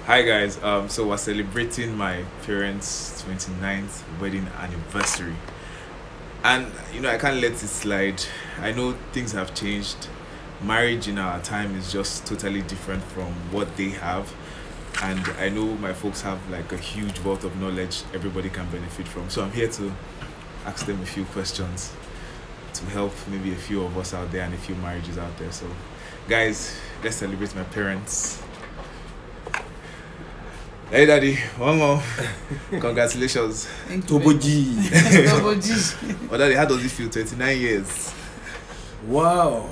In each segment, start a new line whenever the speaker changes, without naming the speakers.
Hi guys, so we're celebrating my parents' 29th wedding anniversary. And I can't let it slide. I know things have changed. Marriage in our time is just totally different from what they have. And I know my folks have like a huge wealth of knowledge everybody can benefit from. So I'm here to ask them a few questions to help maybe a few of us out there and a few marriages out there. So guys, let's celebrate my parents. Hey daddy, one more. Congratulations.
Thank you.
Tobo G.
Tobo G.
Oh daddy, how does it feel? 29 years.
Wow.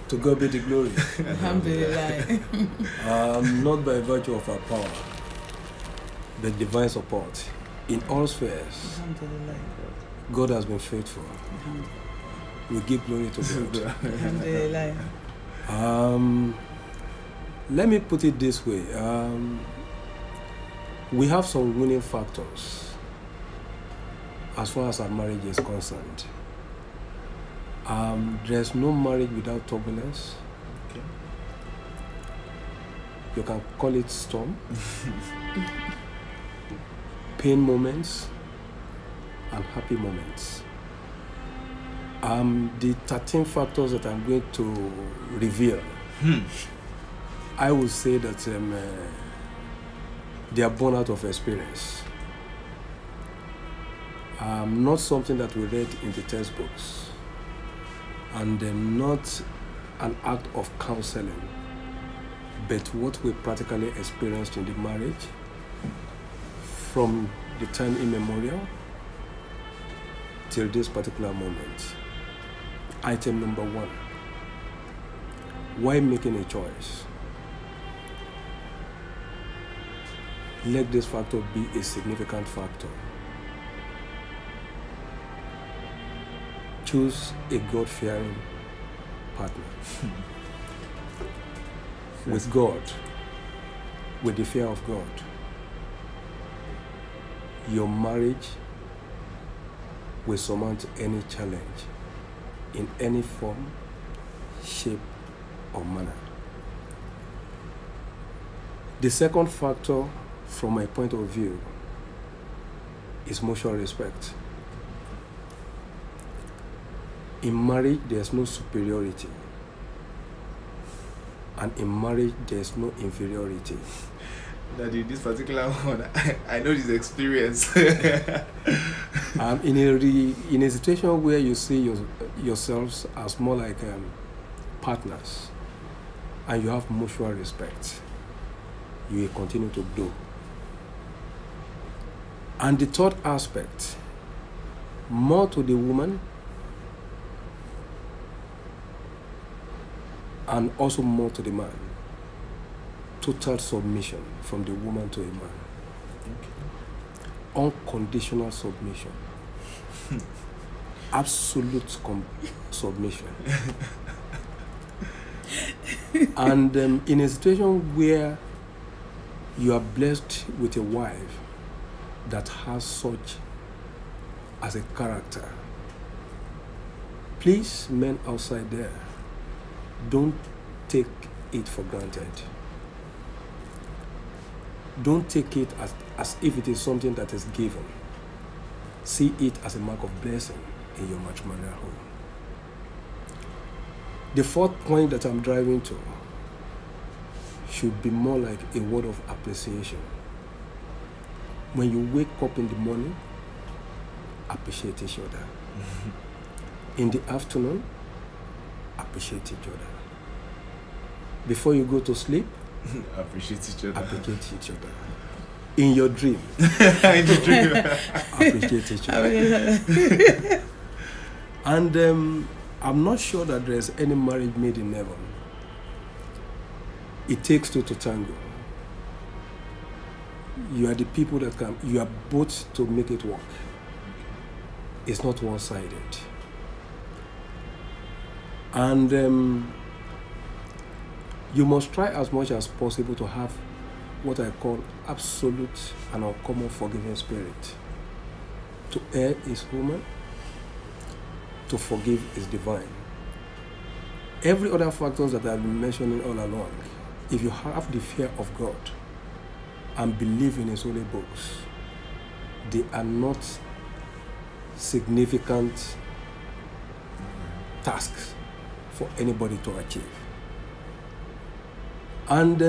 To God be the glory.
Alhamdulillah.
Not by virtue of our power, but divine support. In all spheres,
Alhamdulillah.
God has been faithful. We give glory to God.
Alhamdulillah.
Let me put it this way. We have some winning factors as far as our marriage is concerned. There's no marriage without turbulence.
Okay.
You can call it storm, pain moments, and happy moments. The 13 factors that I'm going to reveal, I would say that they are born out of experience. Not something that we read in the textbooks, and not an act of counseling, but what we practically experienced in the marriage from the time immemorial till this particular moment. Item number 1. Why making a choice? Let this factor be a significant factor. Choose a God-fearing partner. With God, with the fear of God, your marriage will surmount any challenge in any form, shape, or manner. The second factor, from my point of view, is mutual respect. In marriage, there's no superiority. And in marriage, there's no inferiority.
Daddy, this particular one, I know this experience.
In a situation where you see yourselves as more like partners, and you have mutual respect, you will continue to grow. And the third aspect, more to the woman, and also more to the man. Total submission from the woman to a man. Okay. Unconditional submission. Absolute submission. And in a situation where you are blessed with a wife that has such as a character, please, men outside there, don't take it for granted. Don't take it as if it is something that is given. See it as a mark of blessing in your matrimonial home. The fourth point that I'm driving to should be more like a word of appreciation. When you wake up in the morning, appreciate each other. In the afternoon, appreciate each other. Before you go to sleep,
appreciate each other.
Appreciate each other. In your dream,
In the dream.
appreciate each other. And I'm not sure that there's any marriage made in heaven. It takes two to tango. You are the people that can, you are both to make it work. It's not one-sided. And you must try as much as possible to have what I call absolute and uncommon forgiving spirit. To err is human, to forgive is divine. Every other factors that I've been mentioning all along if you have the fear of God and believe in His holy books, they are not significant tasks for anybody to achieve. And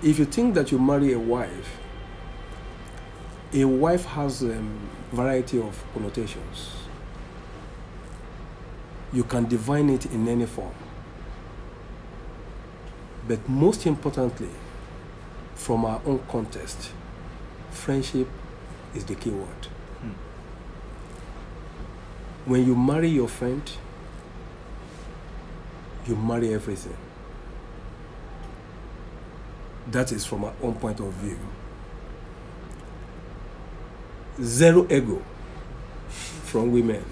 if you think that you marry a wife has a variety of connotations. You can divine it in any form. But most importantly, from our own context, friendship is the key word. When you marry your friend, you marry everything. That is from our own point of view. Zero ego from women.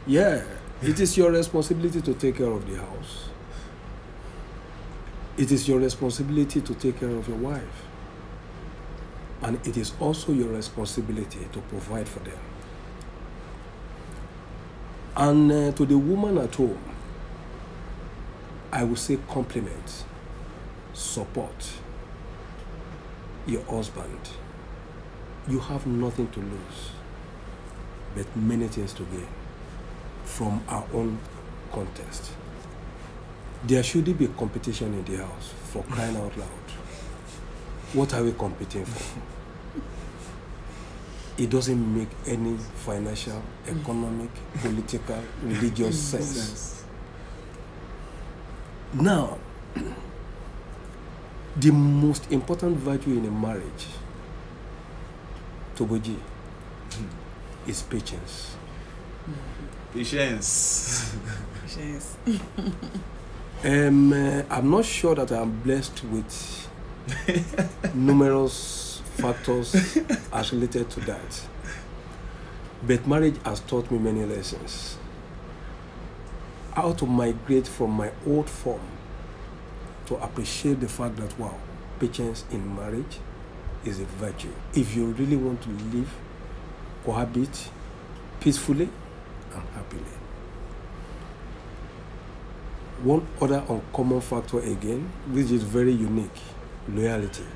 Yeah, it is your responsibility to take care of the house. It is your responsibility to take care of your wife. And it is also your responsibility to provide for them. And to the woman at home, I would say compliment, support your husband. You have nothing to lose, but many things to gain from our own context. There shouldn't be competition in the house, for crying out loud. What are we competing for? It doesn't make any financial, economic, political, religious sense. Now, the most important virtue in a marriage, Toboji, is patience.
Patience.
Patience.
I'm not sure that I'm blessed with numerous factors as related to that. But marriage has taught me many lessons. How to migrate from my old form to appreciate the fact that, wow, patience in marriage is a virtue. If you really want to live, cohabit peacefully and happily. One other uncommon factor again, which is very unique, loyalty.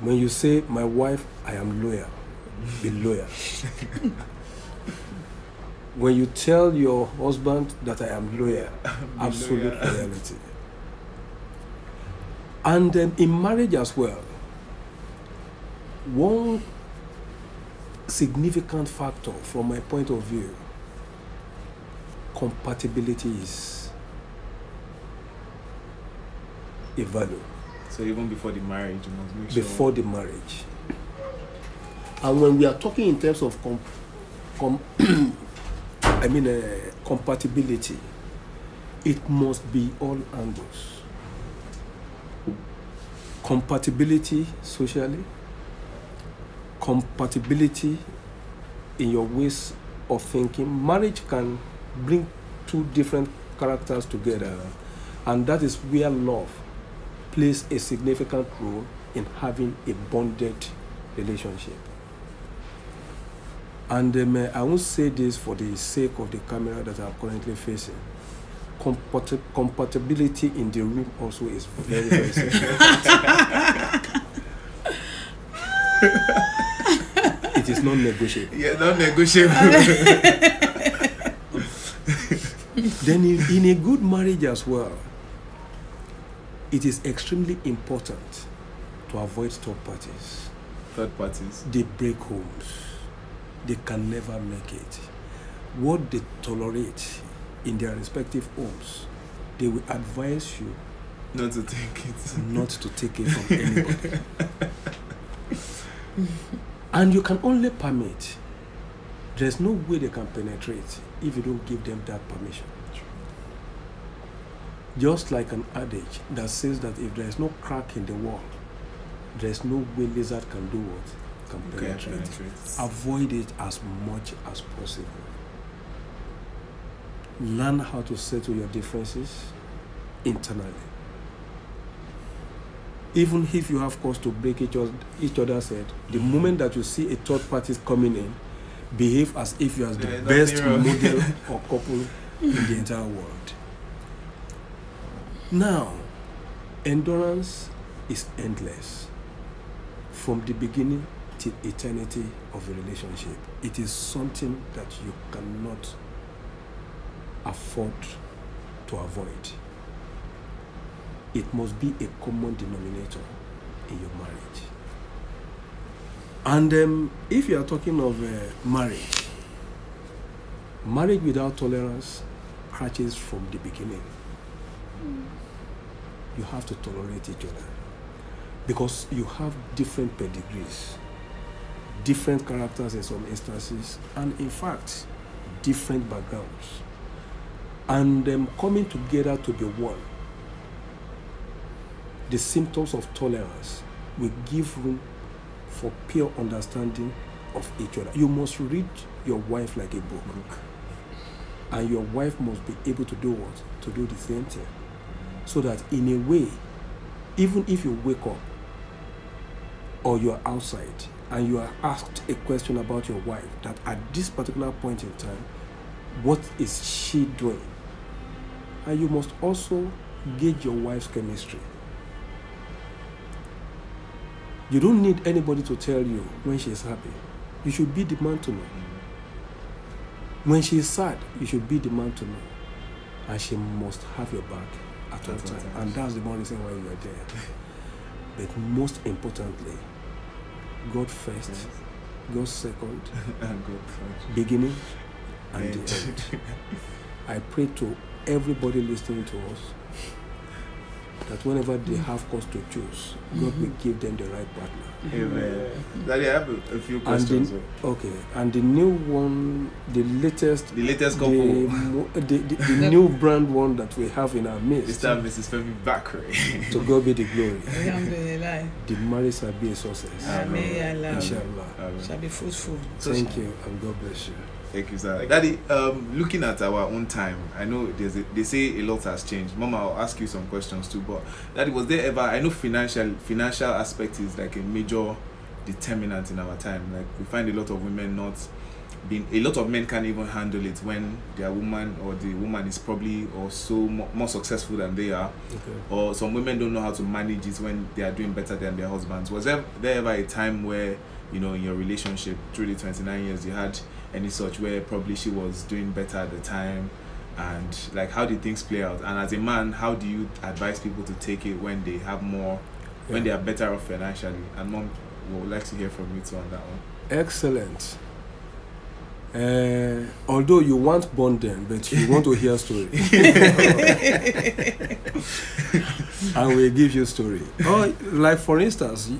When you say, my wife, I am loyal, be loyal. When you tell your husband that I am loyal, absolute loyalty. And in marriage as well, one significant factor from my point of view, compatibility is a value.
So even before the marriage, you must make sure.
Before the marriage. And when we are talking in terms of compatibility, it must be all angles. Compatibility socially, compatibility in your ways of thinking. Marriage can bring two different characters together, and that is where love plays a significant role in having a bonded relationship. And I won't say this for the sake of the camera that I'm currently facing. Compatibility in the room also is very, very significant. It is not negotiable.
Yeah, not negotiable.
Then in a good marriage as well, it is extremely important to avoid third parties.
Third parties.
They break homes. They can never make it. What they tolerate in their respective homes, they will advise you
not to take it.
Not to take it from anybody. And you can only permit. There's no way they can penetrate if you don't give them that permission. Just like an adage that says that if there is no crack in the wall, there's no way lizard can do what? Can penetrate. Avoid it as much as possible. Learn how to settle your differences internally. Even if you have cause to break each other's head, the moment that you see a third party coming in, behave as if you are the best model or couple in the entire world. Now, endurance is endless. From the beginning till eternity of a relationship, it is something that you cannot afford to avoid. It must be a common denominator in your marriage. And if you are talking of marriage without tolerance crashes from the beginning. You have to tolerate each other because you have different pedigrees, different characters in some instances, and in fact, different backgrounds. And coming together to be one, the symptoms of tolerance will give room for pure understanding of each other. You must read your wife like a book. And your wife must be able to do what? To do the same thing. So that in a way, even if you wake up or you're outside and you are asked a question about your wife, that at this particular point in time, what is she doing? And you must also gauge your wife's chemistry. You don't need anybody to tell you when she is happy. You should be the man to know. When she is sad, you should be the man to know. And she must have your back at all times. And that's the one reason why you are there. But most importantly, God first, God second,
and God first.
Beginning and the end. I pray to everybody listening to us that whenever they have cause to choose, God will give them the right partner.
Amen. Daddy, I have a few questions.
And the new one, the latest
couple,
the new brand one that we have in our midst.
Mr. and Mrs. Femi Bakri.
To God be the glory.
Alhamdulillah.
The marriage shall be a success.
Amen.
Inshallah.
Shall be fruitful.
Thank you and God bless you.
Thank you, sir. Daddy, looking at our own time, I know they say a lot has changed. Mama, I'll ask you some questions too, but Daddy, was there ever, I know financial aspect is like a major determinant in our time. Like we find a lot of women a lot of men can't even handle it when their woman or the woman is probably also more successful than they are.
Okay.
Or some women don't know how to manage it when they are doing better than their husbands. Was there ever a time where, in your relationship through the 29 years you had any such where probably she was doing better at the time, and like how did things play out? And as a man, how do you advise people to take it when they have more, when they are better off financially? And Mom, we would like to hear from you too on that one.
Excellent. Although you want bonding, but you want to hear story. And we'll give you story. Like for instance,